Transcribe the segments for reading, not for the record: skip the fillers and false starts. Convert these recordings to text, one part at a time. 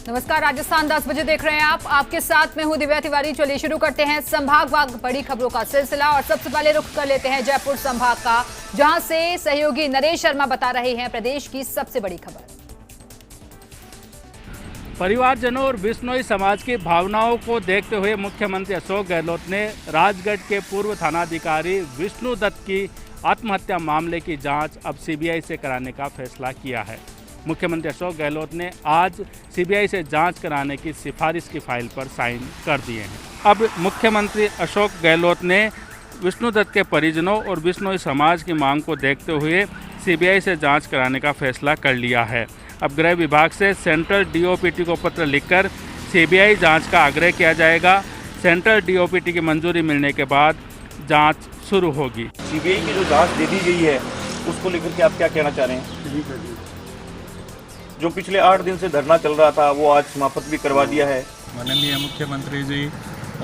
नमस्कार, राजस्थान 10 बजे देख रहे हैं आप। आपके साथ मैं हूं दिव्या तिवारी। चलिए शुरू करते हैं संभागवार बड़ी खबरों का सिलसिला और सबसे पहले रुख कर लेते हैं जयपुर संभाग का, जहां से सहयोगी नरेश शर्मा बता रहे हैं प्रदेश की सबसे बड़ी खबर। परिवारजनों और बिश्नोई समाज की भावनाओं को देखते हुए मुख्यमंत्री अशोक गहलोत ने राजगढ़ के पूर्व थानाधिकारी विष्णु दत्त की आत्महत्या मामले की जांच अब सीबीआई से कराने का फैसला किया है। मुख्यमंत्री अशोक गहलोत ने आज सीबीआई से जांच कराने की सिफारिश की फाइल पर साइन कर दिए हैं। अब मुख्यमंत्री अशोक गहलोत ने विष्णु दत्त के परिजनों और बिश्नोई समाज की मांग को देखते हुए सीबीआई से जांच कराने का फैसला कर लिया है। अब गृह विभाग से सेंट्रल डीओपीटी को पत्र लिखकर सीबीआई जांच का आग्रह किया जाएगा। सेंट्रल डीओपीटी की मंजूरी मिलने के बाद जांच शुरू होगी। सीबीआई की जो जांच दे दी गई है उसको लेकर के आप क्या कहना चाह रहे हैं? जो पिछले 8 दिन से धरना चल रहा था वो आज समाप्त भी करवा दिया है। माननीय मुख्यमंत्री जी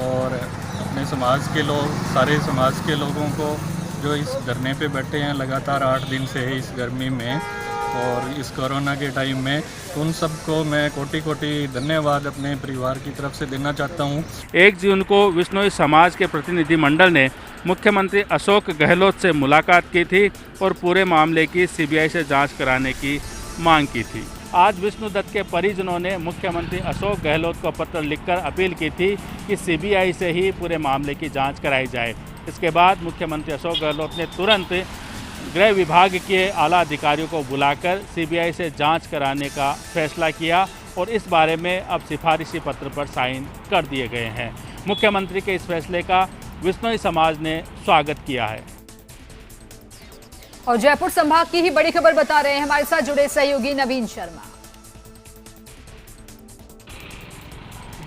और अपने समाज के लोग, सारे समाज के लोगों को जो इस धरने पे बैठे हैं लगातार 8 दिन से इस गर्मी में और इस कोरोना के टाइम में, उन सबको मैं कोटि कोटि धन्यवाद अपने परिवार की तरफ से देना चाहता हूं। 1 जून को बिश्नोई समाज के प्रतिनिधिमंडल ने मुख्यमंत्री अशोक गहलोत से मुलाकात की थी और पूरे मामले की सीबीआई से जांच कराने की मांग की थी। आज विष्णु दत्त के परिजनों ने मुख्यमंत्री अशोक गहलोत को पत्र लिखकर अपील की थी कि सीबीआई से ही पूरे मामले की जाँच कराई जाए। इसके बाद मुख्यमंत्री अशोक गहलोत ने तुरंत गृह विभाग के आला अधिकारियों को बुलाकर सीबीआई से जांच कराने का फैसला किया और इस बारे में अब सिफारिशी पत्र पर साइन कर दिए गए हैं। मुख्यमंत्री के इस फैसले का बिश्नोई समाज ने स्वागत किया है। और जयपुर संभाग की ही बड़ी खबर बता रहे हैं हमारे साथ जुड़े सहयोगी नवीन शर्मा।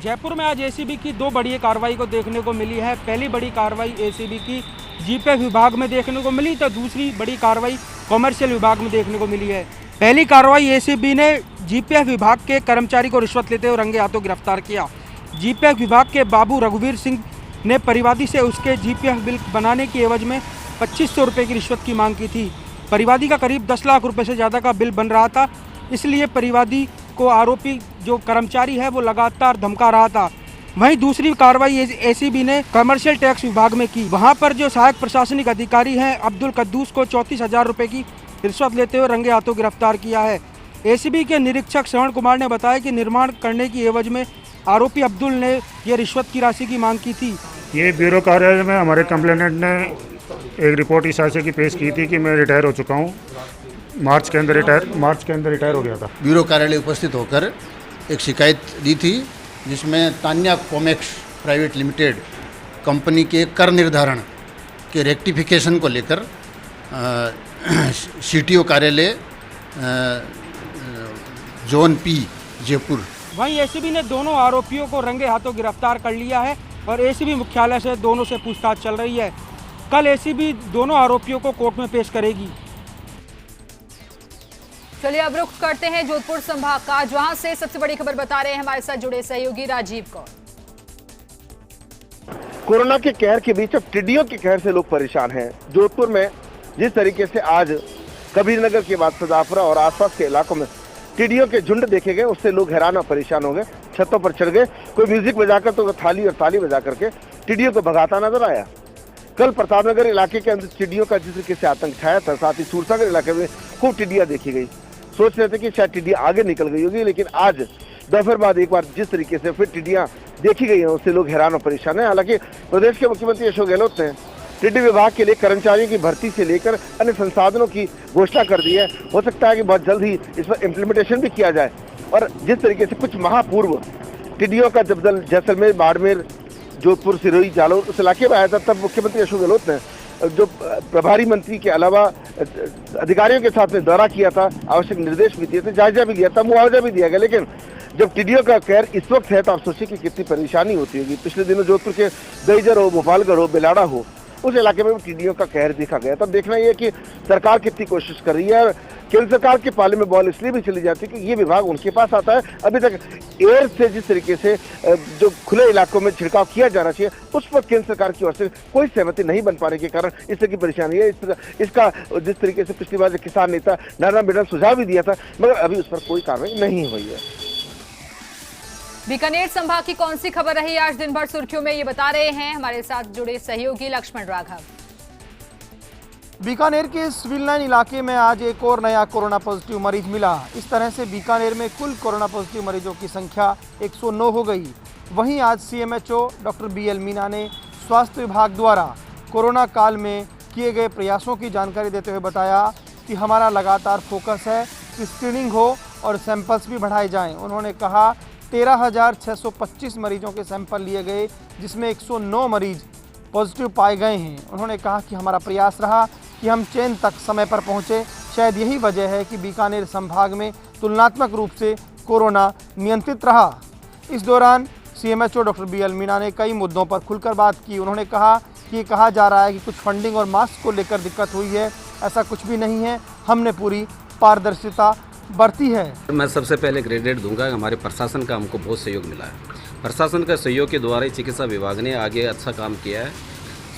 जयपुर में आज एसीबी की 2 बड़ी कार्रवाई को देखने को मिली है। पहली बड़ी कार्रवाई एसीबी की जीपीएफ विभाग में देखने को मिली तो दूसरी बड़ी कार्रवाई कॉमर्शियल विभाग में देखने को मिली है। पहली कार्रवाई एसीबी ने जीपीएफ विभाग के कर्मचारी को रिश्वत लेते हुए रंगे हाथों गिरफ्तार किया। जीपीएफ विभाग के बाबू रघुवीर सिंह ने परिवादी से उसके जीपीएफ बिल बनाने की एवज में 2500 रुपये की रिश्वत की मांग की थी। परिवादी का करीब 10 लाख रुपए से ज़्यादा का बिल बन रहा था, इसलिए परिवादी को आरोपी जो कर्मचारी है वो लगातार धमका रहा था। वहीं दूसरी कार्रवाई एसीबी ने कमर्शियल टैक्स विभाग में की। वहां पर जो सहायक प्रशासनिक अधिकारी हैं अब्दुल कद्दूस को 34,000 रुपये की रिश्वत लेते हुए रंगे हाथों गिरफ्तार किया है। एसीबी के निरीक्षक श्रवण कुमार ने बताया कि निर्माण करने की एवज में आरोपी अब्दुल ने ये रिश्वत की राशि की मांग की थी। ये ब्यूरो कार्यालय में हमारे कंप्लेनेंट ने एक रिपोर्ट इस आशय की पेश की थी कि मैं रिटायर हो चुका हूँ। मार्च के अंदर रिटायर हो गया था। ब्यूरो कार्यालय उपस्थित होकर एक शिकायत दी थी जिसमें Tanya COMEX private limited company के कर निर्धारण के रेक्टिफिकेशन को लेकर सीटीओ कार्यालय जोन पी जयपुर। वहीं एसीबी ने दोनों आरोपियों को रंगे हाथों गिरफ्तार कर लिया है और एसीबी मुख्यालय से दोनों से पूछताछ चल रही है। कल एसीबी दोनों आरोपियों को कोर्ट में पेश करेगी। चलिए अब रुख करते हैं जोधपुर संभाग का, जहां से सबसे बड़ी खबर बता रहे हैं हमारे साथ जुड़े सहयोगी राजीव कौर। कोरोना के कहर के बीच अब टिड्डियों के कहर से लोग परेशान हैं। जोधपुर में जिस तरीके से आज कबीरनगर के बाद सदाफरा और आसपास के इलाकों में टिड्डियों के झुंड देखे गए, उससे लोग हैरान और परेशान हो गए। छतों पर चढ़ गए, कोई म्यूजिक बजाकर तो थाली और ताली बजा करके टिड्डियों को भगाता नजर आया। कल प्रतापनगर इलाके के अंदर टिड्डियों का जिस तरीके से आतंक छाया था, साथ ही सूरसागर इलाके में खूब टिड्डियां देखी गई। सोच रहे थे कि शायद टिड्डियां आगे निकल गई होगी, लेकिन आज दोपहर बाद एक बार जिस तरीके से फिर टिड्डियां देखी गई हैं उससे लोग हैरान और परेशान हैं। हालांकि प्रदेश के मुख्यमंत्री अशोक गहलोत ने टिड्डी विभाग के लिए कर्मचारियों की भर्ती से लेकर अन्य संसाधनों की घोषणा कर दी है। हो सकता है कि बहुत जल्द ही इस पर इम्प्लीमेंटेशन भी किया जाए। और जिस तरीके से कुछ माह पूर्व टिड्डियों का जब दल जैसलमेर, बाड़मेर, जोधपुर, सिरोही, जालौर उस इलाके में आया था, तब मुख्यमंत्री अशोक गहलोत ने जो प्रभारी मंत्री के अलावा अधिकारियों के साथ में दौरा किया था, आवश्यक निर्देश भी दिए थे, जायजा भी लिया था, मुआवजा भी दिया गया। लेकिन जब टिड्डियों का कहर इस वक्त है तो आप सोचिए कि कितनी परेशानी होती होगी। पिछले दिनों जोधपुर के दहीजर हो, भोपालगढ़ हो, बेलाड़ा हो, उस इलाके में भी टिड्डियों का कहर देखा गया। तब देखना यह कि सरकार कितनी कोशिश कर रही है। केंद्र सरकार के पाले में बॉल इसलिए भी चली जाती है कि ये विभाग उनके पास आता है। अभी तक एयर से जिस तरीके से जो खुले इलाकों में छिड़काव किया जाना चाहिए, उस पर केंद्र सरकार की ओर से कोई सहमति नहीं बन पाने के कारण इस तरह की परेशानी है। इसका जिस तरीके से पिछली बार किसान नेता नारायण बेड़ा सुझाव भी दिया था, मगर अभी उस पर कोई कार्रवाई नहीं हुई है। बीकानेर संभाग की कौन सी खबर रही आज दिन भर सुर्खियों में, ये बता रहे हैं हमारे साथ जुड़े सहयोगी लक्ष्मण राघव। बीकानेर के सिविल लाइन इलाके में आज एक और नया कोरोना पॉजिटिव मरीज मिला। इस तरह से बीकानेर में कुल कोरोना पॉजिटिव मरीजों की संख्या 109 हो गई। वहीं आज सीएमएचओ डॉक्टर BL मीना ने स्वास्थ्य विभाग द्वारा कोरोना काल में किए गए प्रयासों की जानकारी देते हुए बताया कि हमारा लगातार फोकस है कि स्क्रीनिंग हो और सैंपल्स भी बढ़ाए जाएं। उन्होंने कहा 13,625 मरीजों के सैंपल लिए गए, जिसमें 109 मरीज पॉजिटिव पाए गए हैं। उन्होंने कहा कि हमारा प्रयास रहा कि हम चेन तक समय पर पहुंचे। शायद यही वजह है कि बीकानेर संभाग में तुलनात्मक रूप से कोरोना नियंत्रित रहा। इस दौरान सीएमएचओ डॉक्टर BL मीना ने कई मुद्दों पर खुलकर बात की। उन्होंने कहा कि ये कहा जा रहा है कि कुछ फंडिंग और मास्क को लेकर दिक्कत हुई है, ऐसा कुछ भी नहीं है। हमने पूरी पारदर्शिता बरती है। मैं सबसे पहले क्रेडिट दूंगा, हमारे प्रशासन का हमको बहुत सहयोग मिला है। प्रशासन का सहयोग के द्वारा ही चिकित्सा विभाग ने आगे अच्छा काम किया है।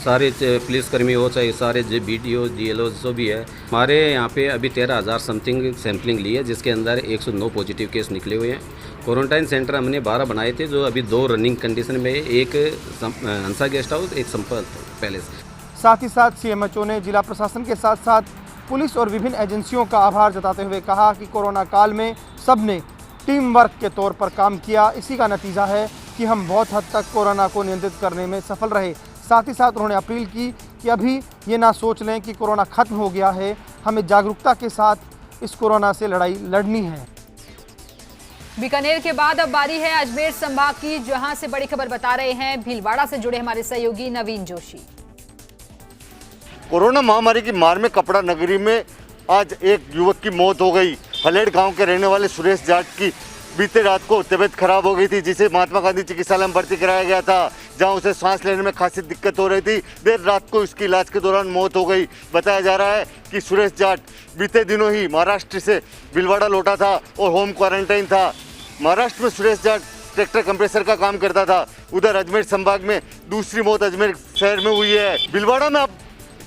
सारे पुलिसकर्मी हो चाहे सारे BDO DLO जो भी है, हमारे यहाँ पे अभी 13,000 समथिंग सैम्पलिंग ली है, जिसके अंदर 109 पॉजिटिव केस निकले हुए हैं। क्वारंटाइन सेंटर हमने 12 बनाए थे, जो अभी 2 रनिंग कंडीशन में, एक हंसा गेस्ट हाउस, एक संपत पैलेस। साथ ही साथ सीएमएचओ ने जिला प्रशासन के साथ साथ पुलिस और विभिन्न एजेंसियों का आभार जताते हुए कहा कि कोरोना काल में सबने टीम वर्क के तौर पर काम किया। इसी का नतीजा है कि हम बहुत हद तक कोरोना को नियंत्रित करने में सफल रहे। साथ ही साथ उन्होंने अपील की कि अभी ये ना सोच लें कि कोरोना खत्म हो गया है, हमें जागरूकता के साथ इस कोरोना से लड़ाई लड़नी है। बीकानेर के बाद अब बारी है अजमेर संभाग की, जहां से बड़ी खबर बता रहे हैं भीलवाड़ा से जुड़े हमारे सहयोगी नवीन जोशी। कोरोना महामारी की मार में कपड़ा नगरी में आज एक युवक की मौत हो गई। हलेड़ गांव के रहने वाले सुरेश जाट की बीते रात को तबीयत खराब हो गई थी, जिसे महात्मा गांधी चिकित्सालय में भर्ती कराया गया था, जहां उसे सांस लेने में खासी दिक्कत हो रही थी। देर रात को इसकी इलाज के दौरान मौत हो गई। बताया जा रहा है कि सुरेश जाट बीते दिनों ही महाराष्ट्र से भीलवाड़ा लौटा था और होम क्वारंटाइन था। महाराष्ट्र में सुरेश जाट ट्रैक्टर कंप्रेसर का काम करता था। उधर अजमेर संभाग में दूसरी मौत अजमेर शहर में हुई है। भीलवाड़ा में अब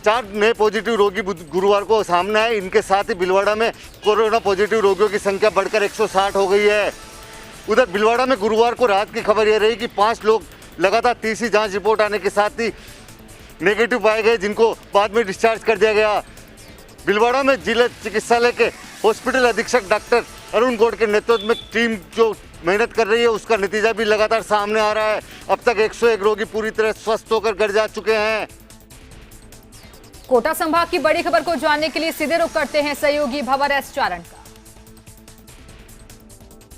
4 नए पॉजिटिव रोगी गुरुवार को सामने आए। इनके साथ ही भीलवाड़ा में कोरोना पॉजिटिव रोगियों की संख्या बढ़कर 160 हो गई है। उधर भीलवाड़ा में गुरुवार को रात की खबर यह रही कि 5 लोग लगातार तीसरी जांच रिपोर्ट आने के साथ ही नेगेटिव पाए गए, जिनको बाद में डिस्चार्ज कर दिया गया। भीलवाड़ा में जिला चिकित्सालय के हॉस्पिटल अधीक्षक डॉक्टर अरुण गौड़ के नेतृत्व में टीम जो मेहनत कर रही है, उसका नतीजा भी लगातार सामने आ रहा है। अब तक 101 रोगी पूरी तरह स्वस्थ होकर घर जा चुके हैं। कोटा संभाग की बड़ी खबर को जानने के लिए सीधे रुख करते हैं सहयोगी भंवर S चारण का।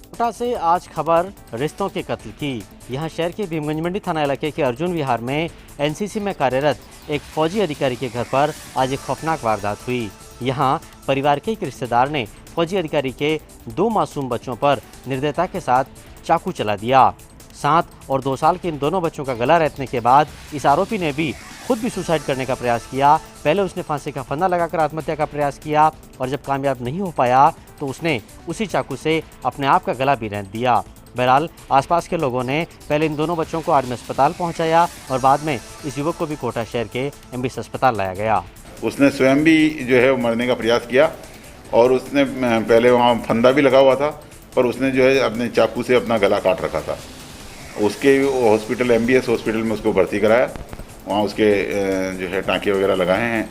कोटा से आज खबर रिश्तों के कत्ल की। यहां शहर के भीमगंज मंडी थाना इलाके के अर्जुन विहार में NCC में कार्यरत एक फौजी अधिकारी के घर पर आज एक खौफनाक वारदात हुई। यहां परिवार के एक रिश्तेदार ने फौजी अधिकारी के 2 मासूम बच्चों पर निर्दयता के साथ चाकू चला दिया। 7 और 2 साल के इन दोनों बच्चों का गला रेतने के बाद इस आरोपी ने भी खुद भी सुसाइड करने का प्रयास किया। पहले उसने फांसी का फंदा लगाकर आत्महत्या का प्रयास किया और जब कामयाब नहीं हो पाया तो उसने उसी चाकू से अपने आप का गला भी रेत दिया। बहरहाल आसपास के लोगों ने पहले इन दोनों बच्चों को आर्मी अस्पताल पहुंचाया और बाद में इस युवक को भी कोटा शहर के MBS अस्पताल लाया गया। उसने स्वयं भी जो है मरने का प्रयास किया और उसने पहले वहाँ फंदा भी लगा हुआ था, पर उसने जो है अपने चाकू से अपना गला काट रखा था। उसके हॉस्पिटल MBS हॉस्पिटल में उसको भर्ती कराया, वहाँ उसके जो है टाँके वगैरह लगाए हैं।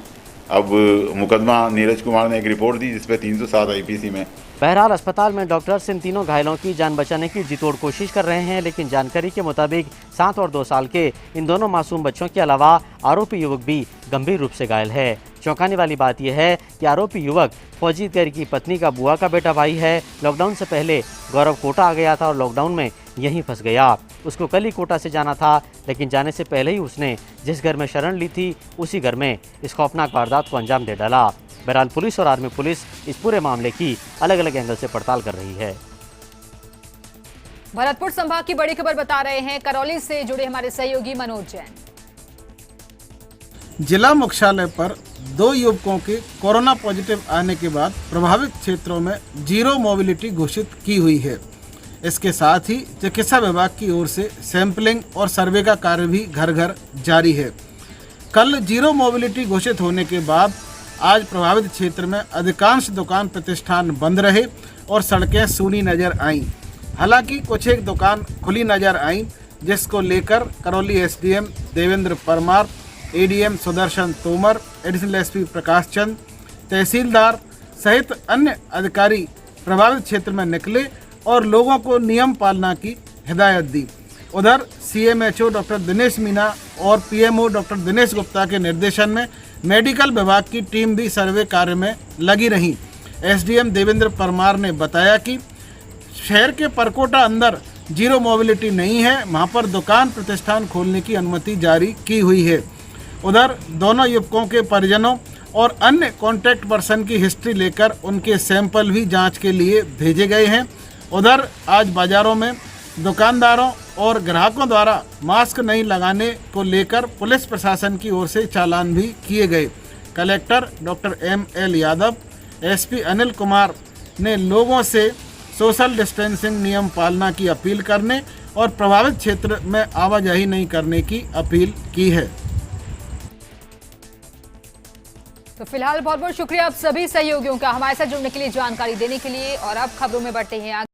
अब मुकदमा नीरज कुमार ने एक रिपोर्ट दी जिसपे 307 IPC में। बहरहाल अस्पताल में डॉक्टर्स इन तीनों घायलों की जान बचाने की जीतोड़ कोशिश कर रहे हैं, लेकिन जानकारी के मुताबिक 7 और 2 साल के इन दोनों मासूम बच्चों के अलावा आरोपी युवक भी गंभीर रूप से घायल है। चौंकाने वाली बात यह है कि आरोपी युवक फौजी अधिकारी की पत्नी का बुआ का बेटा भाई है। लॉकडाउन से पहले गौरव कोटा आ गया था और लॉकडाउन में यहीं फंस गया। उसको कल ही कोटा से जाना था, लेकिन जाने से पहले ही उसने जिस घर में शरण ली थी उसी घर में इस खौफनाक वारदात को अंजाम दे डाला। बहरहाल पुलिस और आर्मी पुलिस इस पूरे मामले की अलग अलग एंगल से पड़ताल कर रही है। भरतपुर संभाग की बड़ी खबर बता रहे हैं करौली से जुड़े हमारे सहयोगी मनोज जैन। जिला मुख्यालय पर 2 युवकों के कोरोना पॉजिटिव आने के बाद प्रभावित क्षेत्रों में 0 मोबिलिटी घोषित की हुई है। इसके साथ ही चिकित्सा विभाग की ओर से सैंपलिंग और सर्वे का कार्य भी घर घर जारी है। कल 0 मोबिलिटी घोषित होने के बाद आज प्रभावित क्षेत्र में अधिकांश दुकान प्रतिष्ठान बंद रहे और सड़कें सूनी नजर आईं। हालांकि कुछ एक दुकान खुली नजर आई, जिसको लेकर Karauli SDM Devendra Parmar, ADM Sudarshan Tomar, additional SP Prakash Chand, tehsildar सहित अन्य अधिकारी प्रभावित क्षेत्र में निकले और लोगों को नियम पालना की हिदायत दी। उधर सीएमएचओ डॉक्टर दिनेश मीना और पीएमओ डॉक्टर दिनेश गुप्ता के निर्देशन में मेडिकल विभाग की टीम भी सर्वे कार्य में लगी रही। एसडीएम देवेंद्र परमार ने बताया कि शहर के परकोटा अंदर जीरो मोबिलिटी नहीं है, वहाँ पर दुकान प्रतिष्ठान खोलने की अनुमति जारी की हुई है। उधर दोनों युवकों के परिजनों और अन्य कॉन्टैक्ट पर्सन की हिस्ट्री लेकर उनके सैंपल भी जांच के लिए भेजे गए हैं। उधर आज बाजारों में दुकानदारों और ग्राहकों द्वारा मास्क नहीं लगाने को लेकर पुलिस प्रशासन की ओर से चालान भी किए गए। Collector doctor ML Yadav, SP Anil Kumar ने लोगों से सोशल डिस्टेंसिंग नियम पालना की अपील करने और प्रभावित क्षेत्र में आवाजाही नहीं करने की अपील की है। तो फिलहाल बहुत बहुत शुक्रिया आप सभी सहयोगियों का हमारे साथ जुड़ने के लिए, जानकारी देने के लिए। और अब खबरों में बढ़ते हैं आगे।